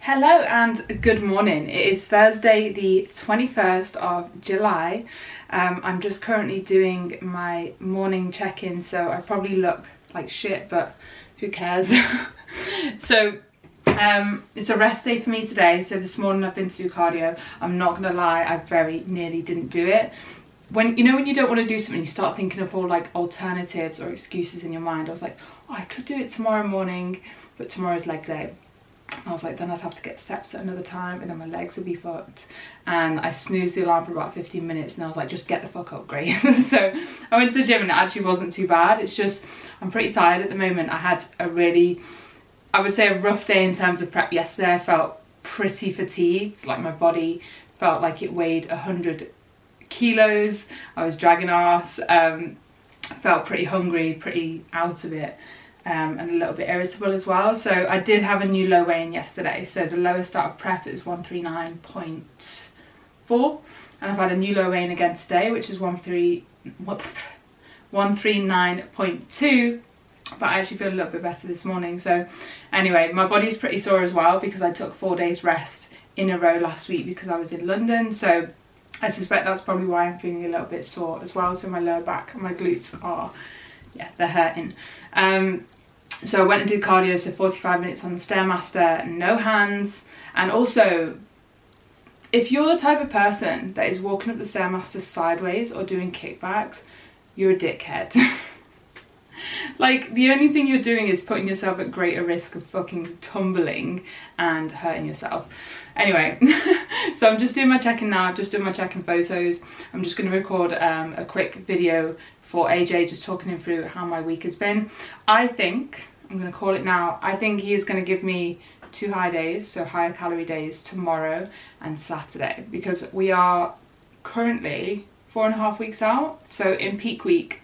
Hello and good morning. It is Thursday the 21st of July. I'm just currently doing my morning check-in, so I probably look like shit, but who cares? So it's a rest day for me today. So this morning I've been to do cardio. I'm not gonna lie, I very nearly didn't do it. When you don't want to do something, you start thinking of all like alternatives or excuses in your mind. I was like, oh, I could do it tomorrow morning, but tomorrow's leg day. I was like, then I'd have to get steps at another time and then my legs would be fucked. And I snoozed the alarm for about 15 minutes and I was like, just get the fuck up, Grace. So I went to the gym and it actually wasn't too bad. It's just, I'm pretty tired at the moment. I had a really, I would say a rough day in terms of prep yesterday. I felt pretty fatigued. Like my body felt like it weighed 100 kilos. I was dragging arse. I felt pretty hungry, pretty out of it. And a little bit irritable as well. So I did have a new low weigh-in yesterday. So the lowest out of prep is 139.4, and I've had a new low weigh-in again today, which is 139.2. But I actually feel a little bit better this morning. So anyway, my body's pretty sore as well because I took 4 days rest in a row last week because I was in London. So I suspect that's probably why I'm feeling a little bit sore as well. So my lower back and my glutes are, yeah, they're hurting. So I went and did cardio, so 45 minutes on the Stairmaster, no hands. And also, if you're the type of person that is walking up the Stairmaster sideways or doing kickbacks, you're a dickhead. Like, the only thing you're doing is putting yourself at greater risk of fucking tumbling and hurting yourself. Anyway, so I'm just doing my check-in now. I've just done my check-in photos. I'm just going to record a quick video for AJ, just talking him through how my week has been. I think, I'm going to call it now, I think he is going to give me 2 high days, so higher calorie days, tomorrow and Saturday, because we are currently 4.5 weeks out. So in peak week,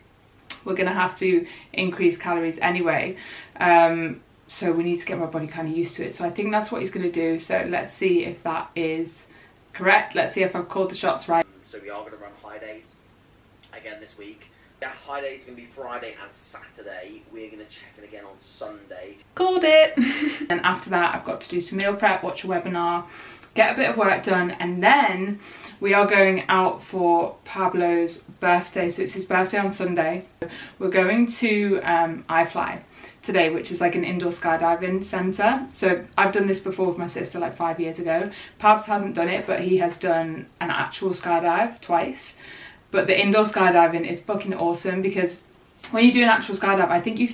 we're going to have to increase calories anyway. So we need to get my body kind of used to it. So I think that's what he's going to do. So let's see if that is correct. Let's see if I've called the shots right. So we are going to run high days again this week. Yeah, high days are going to be Friday and Saturday. We're going to check in again on Sunday. Called it. And after that, I've got to do some meal prep, watch a webinar, get a bit of work done, and then we are going out for Pablo's birthday. So it's his birthday on Sunday. We're going to iFly today, which is like an indoor skydiving centre. So I've done this before with my sister like 5 years ago. Pabs hasn't done it, but he has done an actual skydive twice. But the indoor skydiving is fucking awesome because when you do an actual skydive, I think you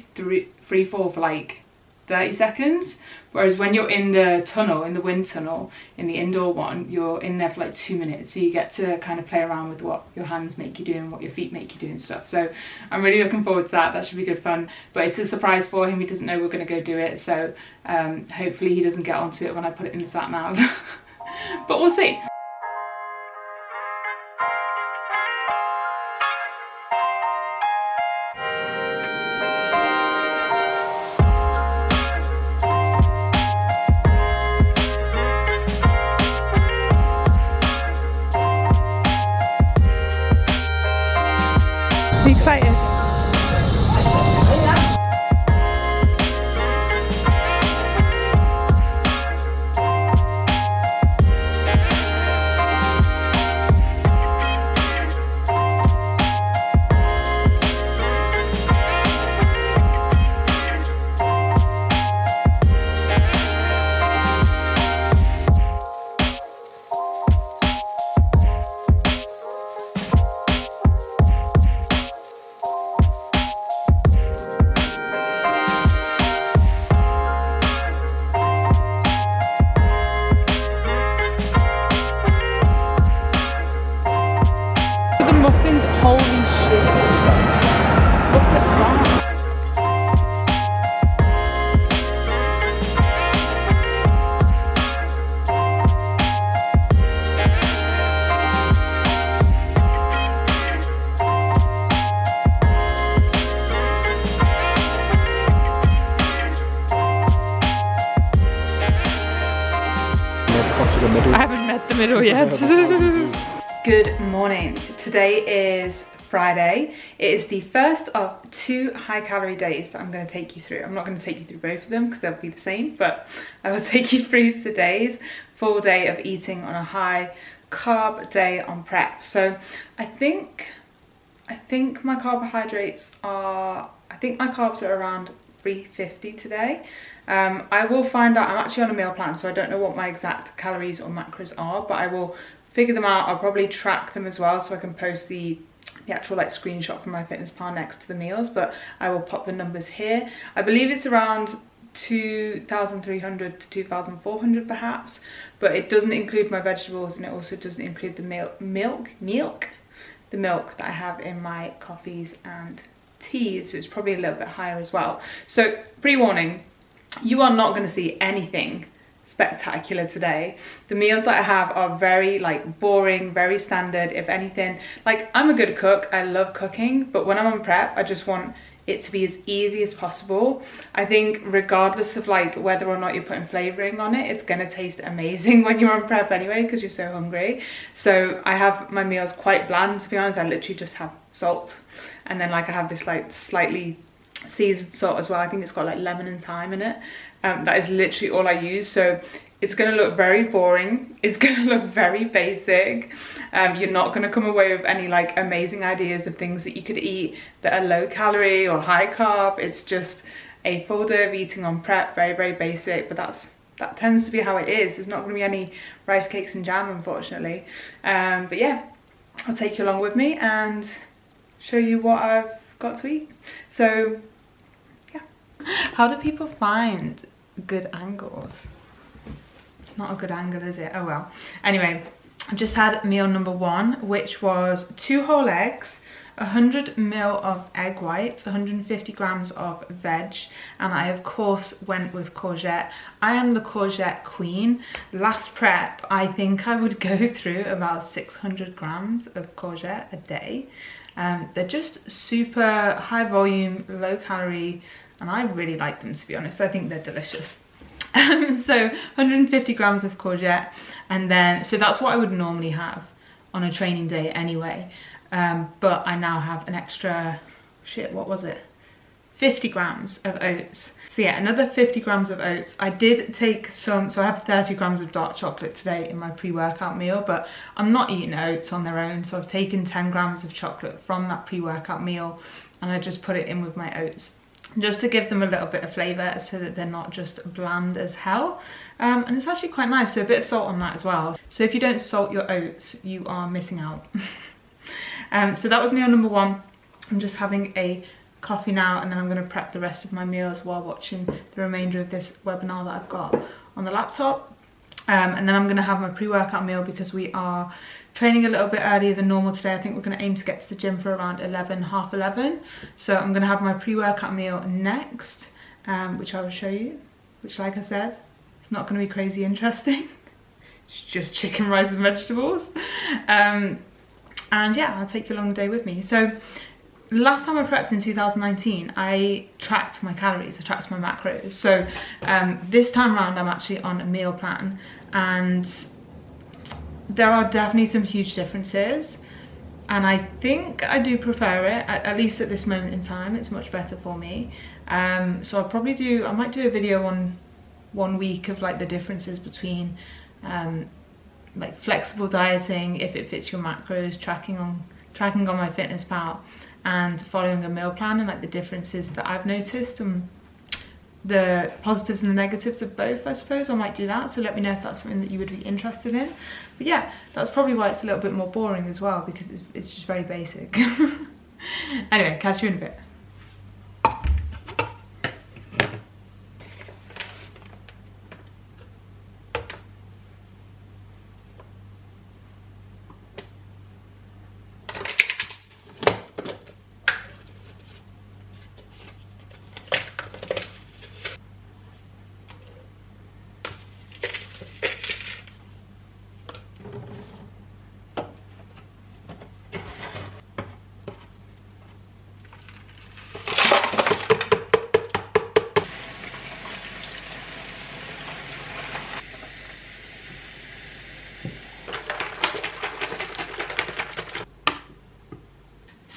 free fall for like 30 seconds. Whereas when you're in the tunnel, in the wind tunnel, in the indoor one, you're in there for like 2 minutes. So you get to kind of play around with what your hands make you do and what your feet make you do and stuff. So I'm really looking forward to that. That should be good fun. But it's a surprise for him. He doesn't know we're going to go do it. So hopefully he doesn't get onto it when I put it in the sat nav. But we'll see. Excited. Muffins, holy shit. Look at that. I haven't met the middle yet. Good morning. Today is Friday. It is the first of 2 high calorie days that I'm going to take you through. I'm not going to take you through both of them because they'll be the same, but I will take you through today's full day of eating on a high carb day on prep. So I think my carbohydrates are, I think my carbs are around 350 today. I will find out. I'm actually on a meal plan, so I don't know what my exact calories or macros are, but I will figure them out. I'll probably track them as well so I can post the actual like screenshot from MyFitnessPal next to the meals, but I will pop the numbers here. I believe it's around 2,300 to 2,400 perhaps, but it doesn't include my vegetables, and it also doesn't include the milk that I have in my coffees and teas, so it's probably a little bit higher as well. So pre-warning, you are not going to see anything spectacular today. The meals that I have are very like boring, very standard. If anything, like, I'm a good cook, I love cooking, but when I'm on prep I just want it to be as easy as possible. I think regardless of like whether or not you're putting flavoring on it, it's gonna taste amazing when you're on prep anyway because you're so hungry. So I have my meals quite bland, to be honest. I literally just have salt, and then like I have this like slightly seasoned salt as well. I think it's got like lemon and thyme in it. That is literally all I use. So it's going to look very boring, it's going to look very basic. You're not going to come away with any like amazing ideas of things that you could eat that are low calorie or high carb. It's just a full day of eating on prep, very, very basic, but that tends to be how it is. There's not going to be any rice cakes and jam, unfortunately. But yeah, I'll take you along with me and show you what I've got to eat. So yeah. How do people find good angles? It's not a good angle, is it? Oh well. Anyway, I've just had meal number 1, which was 2 whole eggs, 100 ml of egg whites, 150 grams of veg, and I of course went with courgette. I am the courgette queen. Last prep, I think I would go through about 600 grams of courgette a day. They're just super high volume, low calorie, and I really like them, to be honest. I think they're delicious. So 150 grams of courgette, and then, so that's what I would normally have on a training day anyway. But I now have an extra, 50 grams of oats. So yeah, another 50 grams of oats. I did take some, so I have 30 grams of dark chocolate today in my pre-workout meal, but I'm not eating oats on their own. So I've taken 10 grams of chocolate from that pre-workout meal, and I just put it in with my oats, just to give them a little bit of flavour so that they're not just bland as hell. And it's actually quite nice, so a bit of salt on that as well. So if you don't salt your oats, you are missing out. So that was meal number 1. I'm just having a coffee now, and then I'm going to prep the rest of my meals while watching the remainder of this webinar that I've got on the laptop. And then I'm going to have my pre-workout meal because we are training a little bit earlier than normal today. I think we're going to aim to get to the gym for around 11, half 11. So I'm going to have my pre-workout meal next, which I will show you, which, like I said, it's not going to be crazy interesting. It's just chicken, rice and vegetables. And yeah, I'll take you along the day with me. So last time I prepped in 2019, I tracked my calories, I tracked my macros. So this time around, I'm actually on a meal plan, and there are definitely some huge differences, and I think I do prefer it, at least at this moment in time. It's much better for me. So I might do a video on 1 week of like the differences between like flexible dieting, if it fits your macros, tracking on MyFitnessPal, and following a meal plan, and like the differences that I've noticed and the positives and the negatives of both. I suppose I might do that, so let me know if that's something that you would be interested in. But yeah, that's probably why it's a little bit more boring as well, because it's just very basic. Anyway, catch you in a bit.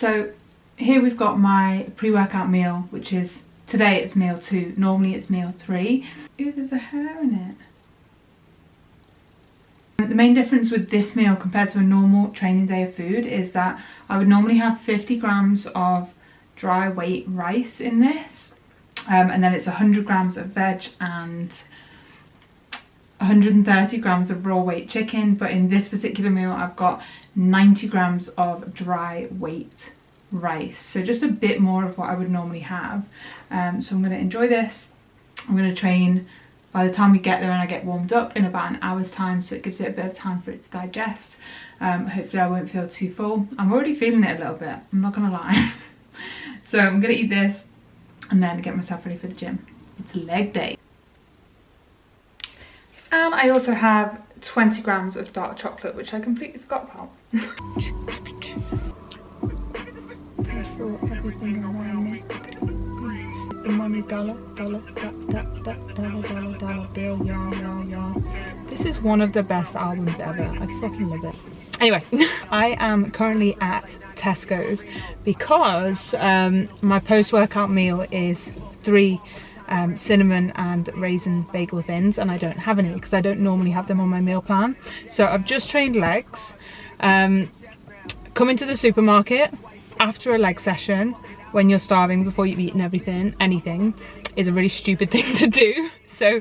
So here we've got my pre-workout meal, which is, today it's meal 2, normally it's meal 3. Ooh, there's a hair in it. The main difference with this meal compared to a normal training day of food is that I would normally have 50 grams of dry weight rice in this, and then it's 100 grams of veg and 130 grams of raw weight chicken, but in this particular meal I've got 90 grams of dry weight rice, so just a bit more of what I would normally have. So I'm going to enjoy this. I'm going to train by the time we get there and I get warmed up in about an hour's time, so it gives it a bit of time for it to digest. Hopefully I won't feel too full. I'm already feeling it a little bit, I'm not gonna lie. So I'm gonna eat this and then get myself ready for the gym. It's leg day. And I also have 20 grams of dark chocolate, which I completely forgot about. Everything around me. The money, dollar bill, y'all. This is one of the best albums ever. I fucking love it. Anyway, I am currently at Tesco's because my post-workout meal is 3 cinnamon and raisin bagel thins, and I don't have any because I don't normally have them on my meal plan. So I've just trained legs. Come into the supermarket after a leg session when you're starving before you've eaten anything is a really stupid thing to do. So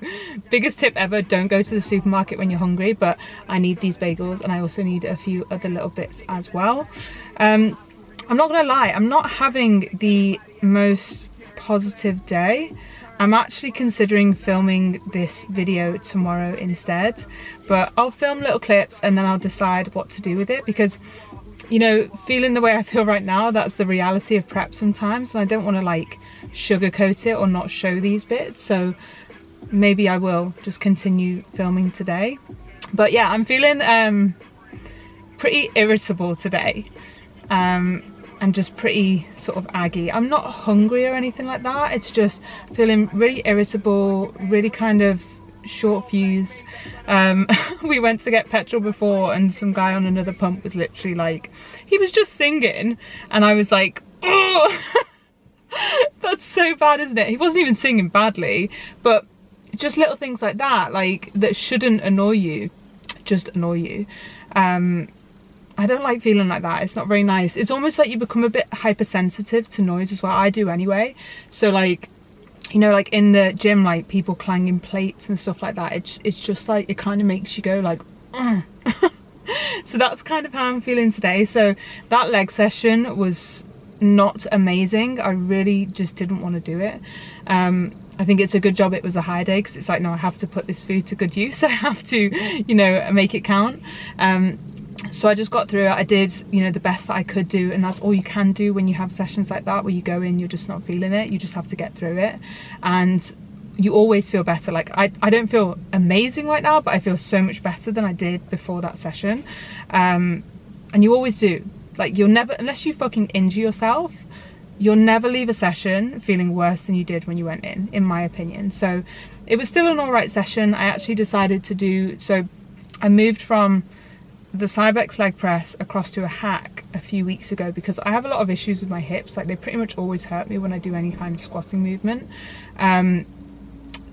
biggest tip ever, don't go to the supermarket when you're hungry, but I need these bagels and I also need a few other little bits as well. I'm not gonna lie, I'm not having the most positive day. I'm actually considering filming this video tomorrow instead, but I'll film little clips and then I'll decide what to do with it, because you know, feeling the way I feel right now, that's the reality of prep sometimes, and I don't want to like sugarcoat it or not show these bits, so maybe I will just continue filming today. But yeah, I'm feeling pretty irritable today, and just pretty sort of aggy. I'm not hungry or anything like that, it's just feeling really irritable, really kind of short fused. We went to get petrol before and some guy on another pump was literally like, he was just singing and I was like, oh, that's so bad, isn't it? He wasn't even singing badly, but just little things like that, like that shouldn't annoy you, just annoy you. I don't like feeling like that. It's not very nice. It's almost like you become a bit hypersensitive to noise as well. I do anyway. So like, you know, like in the gym, like people clanging plates and stuff like that, it's just like, it kind of makes you go like, so that's kind of how I'm feeling today. So that leg session was not amazing. I really just didn't want to do it. I think it's a good job it was a high day, because it's like, no, I have to put this food to good use. I have to, you know, make it count. So I just got through it. I did, you know, the best that I could do, and that's all you can do when you have sessions like that, where you go in, you're just not feeling it. You just have to get through it, and you always feel better. Like I don't feel amazing right now, but I feel so much better than I did before that session. And you always do. Like you'll never, unless you fucking injure yourself, you'll never leave a session feeling worse than you did when you went in my opinion. So it was still an all right session. I actually decided to do, so I moved from the Cybex leg press across to a hack a few weeks ago, because I have a lot of issues with my hips. Like they pretty much always hurt me when I do any kind of squatting movement.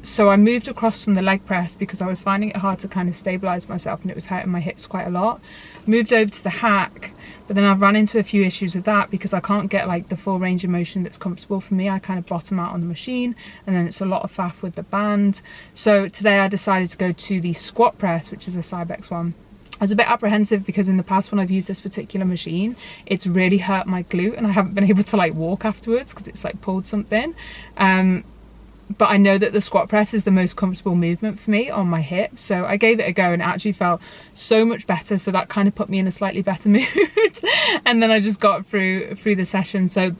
So I moved across from the leg press because I was finding it hard to kind of stabilize myself and it was hurting my hips quite a lot. Moved over to the hack, but then I've run into a few issues with that because I can't get like the full range of motion that's comfortable for me. I kind of bottom out on the machine and then it's a lot of faff with the band. So today I decided to go to the squat press, which is a Cybex one. I was a bit apprehensive because in the past when I've used this particular machine, it's really hurt my glute and I haven't been able to like walk afterwards because it's like pulled something. But I know that the squat press is the most comfortable movement for me on my hip, so I gave it a go and it actually felt so much better, so that kind of put me in a slightly better mood. And then I just got through the session. So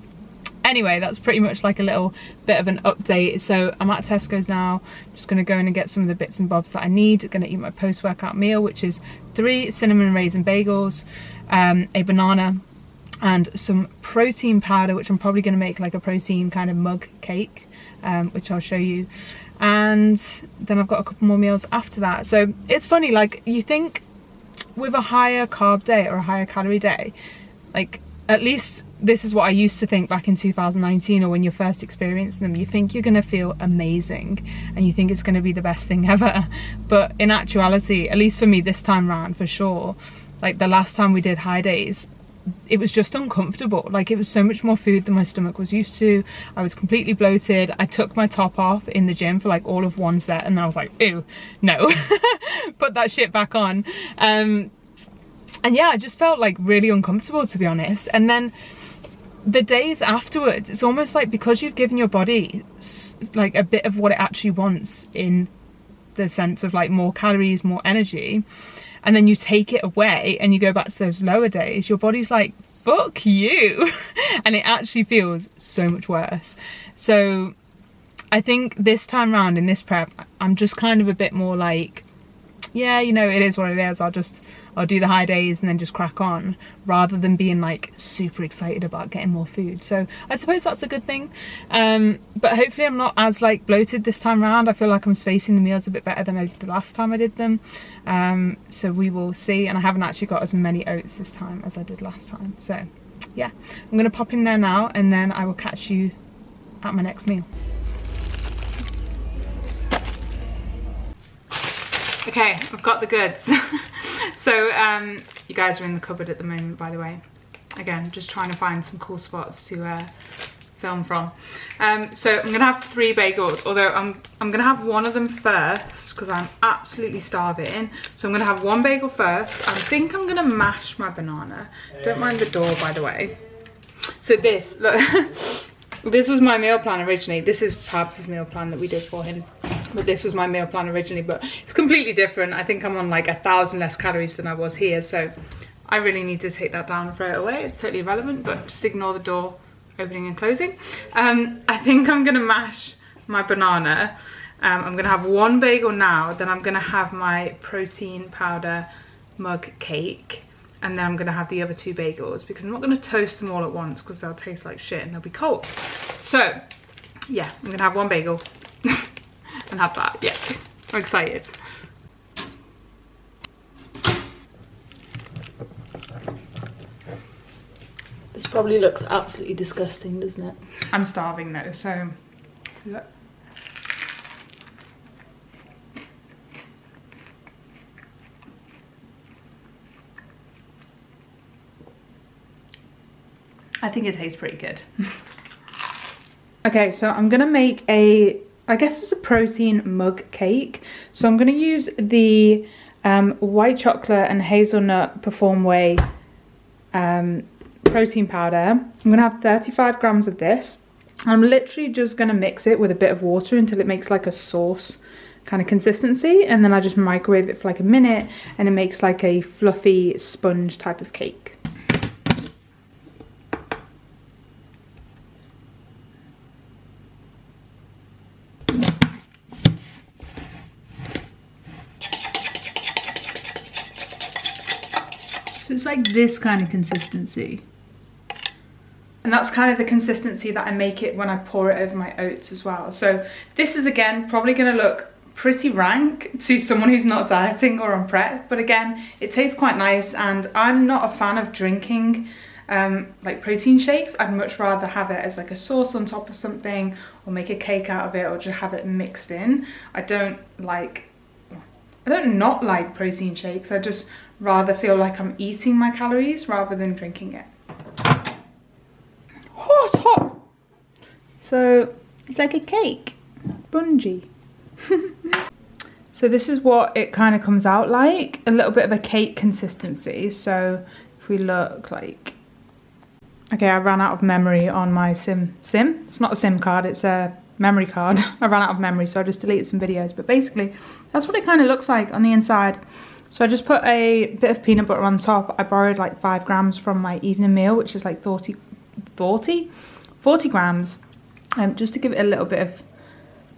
anyway, that's pretty much like a little bit of an update. So I'm at Tesco's now, just gonna go in and get some of the bits and bobs that I need. Gonna eat my post-workout meal, which is 3 cinnamon raisin bagels, a banana, and some protein powder, which I'm probably gonna make like a protein kind of mug cake, which I'll show you. And then I've got a couple more meals after that. So it's funny, like you think with a higher carb day or a higher calorie day, like at least this is what I used to think back in 2019, or when you're first experiencing them. You think you're gonna feel amazing and you think it's gonna be the best thing ever, but in actuality, at least for me this time round, for sure, like the last time we did high days, it was just uncomfortable. Like, it was so much more food than my stomach was used to. I was completely bloated. I took my top off in the gym for like all of one set, and then I was like, ew, no. Put that shit back on. And yeah, I just felt like really uncomfortable, to be honest. And then the days afterwards, it's almost like, because you've given your body like a bit of what it actually wants, in the sense of like more calories, more energy, and then you take it away and you go back to those lower days, your body's like, fuck you. And it actually feels so much worse. So I think this time round in this prep, I'm just kind of a bit more like, yeah, you know, it is what it is. I'll do the high days and then just crack on, rather than being like super excited about getting more food. So I suppose that's a good thing. But hopefully I'm not as like bloated this time around. I feel like I'm spacing the meals a bit better than I did the last time I did them. So we will see. And I haven't actually got as many oats this time as I did last time. So yeah, I'm gonna pop in there now, and then I will catch you at my next meal. Okay, I've got the goods. So you guys are in the cupboard at the moment, by the way. Again, just trying to find some cool spots to film from. So I'm gonna have 3 bagels, although I'm gonna have one of them first because I'm absolutely starving. So I'm gonna have 1 bagel first. I think I'm gonna mash my banana. Don't mind the door, by the way. So this, look, this was my meal plan originally. This is Pabs' meal plan that we did for him. But this was my meal plan originally, but it's completely different. I think I'm on like 1,000 less calories than I was here, so I really need to take that down and throw it away. It's totally irrelevant, but just ignore the door opening and closing. I think I'm gonna mash my banana. I'm gonna have 1 bagel now, then I'm gonna have my protein powder mug cake, and then I'm gonna have the other 2 bagels, because I'm not gonna toast them all at once because they'll taste like shit and they'll be cold. So yeah, I'm gonna have 1 bagel and have that. Yeah, I'm excited. This probably looks absolutely disgusting, doesn't it? I'm starving though, so look. I think it tastes pretty good. Okay, so I'm gonna make I guess it's a protein mug cake. So I'm gonna use the white chocolate and hazelnut Perform Whey protein powder. I'm gonna have 35 grams of this. I'm literally just gonna mix it with a bit of water until it makes like a sauce kind of consistency, and then I just microwave it for like a minute, and it makes like a fluffy sponge type of cake. So it's like this kind of consistency. And that's kind of the consistency that I make it when I pour it over my oats as well. So this is, again, probably gonna look pretty rank to someone who's not dieting or on prep, but again, it tastes quite nice, and I'm not a fan of drinking like protein shakes. I'd much rather have it as like a sauce on top of something, or make a cake out of it, or just have it mixed in. I don't not like protein shakes. I just rather feel like I'm eating my calories rather than drinking it. Oh, it's hot. So it's like a cake, spongy. So this is what it kind of comes out like, a little bit of a cake consistency. So if we look like, okay, I ran out of memory on my sim. It's not a SIM card, it's a memory card. I ran out of memory, so I just deleted some videos, but basically that's what it kind of looks like on the inside. So I just put a bit of peanut butter on top. I borrowed like 5 grams from my evening meal, which is like 40 grams, just to give it a little bit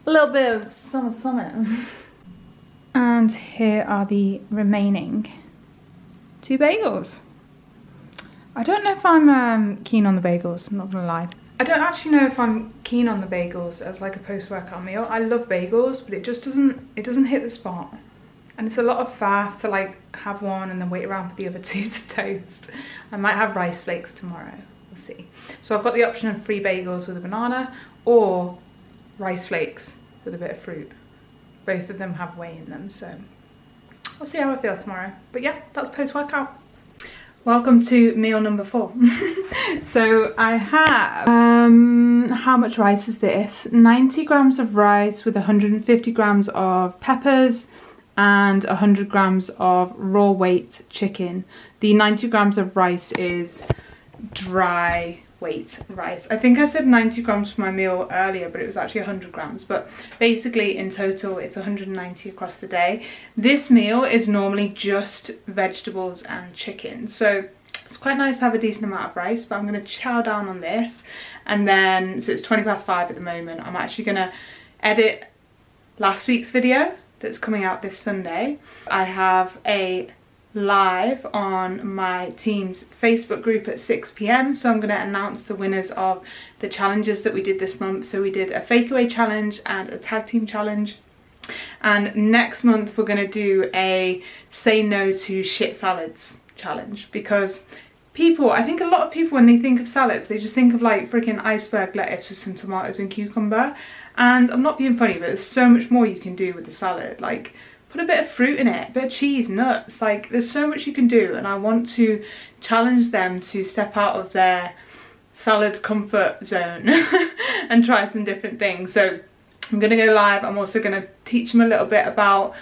of something. And here are the remaining 2 bagels. I don't know if I'm keen on the bagels, I'm not gonna lie. I don't actually know if I'm keen on the bagels as like a post-workout meal. I love bagels, but it just doesn't hit the spot. And it's a lot of faff to like have one and then wait around for the other two to toast. I might have rice flakes tomorrow, we'll see. So I've got the option of 3 bagels with a banana or rice flakes with a bit of fruit. Both of them have whey in them, so I'll see how I feel tomorrow. But yeah, that's post-workout. Welcome to meal number 4. So I have, how much rice is this? 90 grams of rice with 150 grams of peppers and 100 grams of raw weight chicken. The 90 grams of rice is dry weight rice. I think I said 90 grams for my meal earlier, but it was actually 100 grams. But basically in total it's 190 across the day. This meal is normally just vegetables and chicken, so it's quite nice to have a decent amount of rice, but I'm going to chow down on this. And then, so it's 5:20 at the moment, I'm actually going to edit last week's video that's coming out this Sunday. I have a live on my team's Facebook group at 6 p.m, so I'm going to announce the winners of the challenges that we did this month. So we did a fake away challenge and a tag team challenge, and next month we're going to do a say no to shit salads challenge, because people, I think a lot of people, when they think of salads, they just think of like freaking iceberg lettuce with some tomatoes and cucumber, and I'm not being funny, but there's so much more you can do with the salad. Like, put a bit of fruit in it, a bit of cheese, nuts, like there's so much you can do, and I want to challenge them to step out of their salad comfort zone and try some different things. So I'm going to go live. I'm also going to teach them a little bit about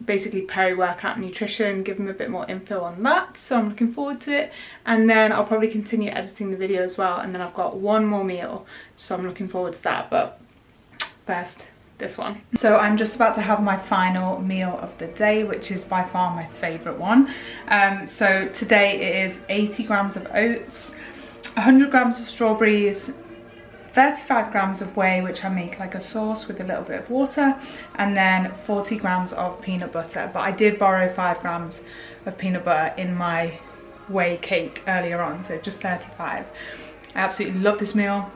basically peri-workout nutrition, give them a bit more info on that, so I'm looking forward to it. And then I'll probably continue editing the video as well, and then I've got one more meal, so I'm looking forward to that. But first, this one. So I'm just about to have my final meal of the day, which is by far my favorite one. So today it is 80 grams of oats, 100 grams of strawberries, 35 grams of whey, which I make like a sauce with a little bit of water, and then 40 grams of peanut butter. But I did borrow 5 grams of peanut butter in my whey cake earlier on, so just 35. I absolutely love this meal.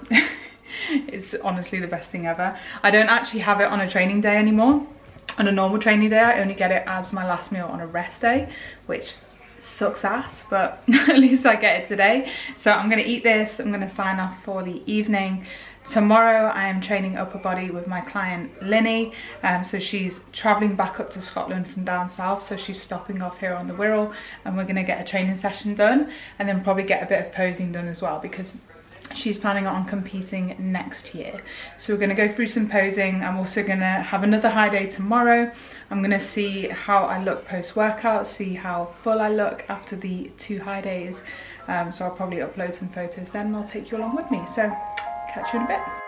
It's honestly the best thing ever. I don't actually have it on a training day anymore. On a normal training day, I only get it as my last meal on a rest day, which sucks ass, but at least I get it today. So I'm going to eat this. I'm going to sign off for the evening. Tomorrow I am training upper body with my client Linny. So she's travelling back up to Scotland from down south, so she's stopping off here on the Wirral, and we're going to get a training session done, and then probably get a bit of posing done as well, because she's planning on competing next year. So we're going to go through some posing. I'm also going to have another high day tomorrow. I'm going to see how I look post-workout, see how full I look after the 2 high days. So I'll probably upload some photos then, and I'll take you along with me. So catch you in a bit.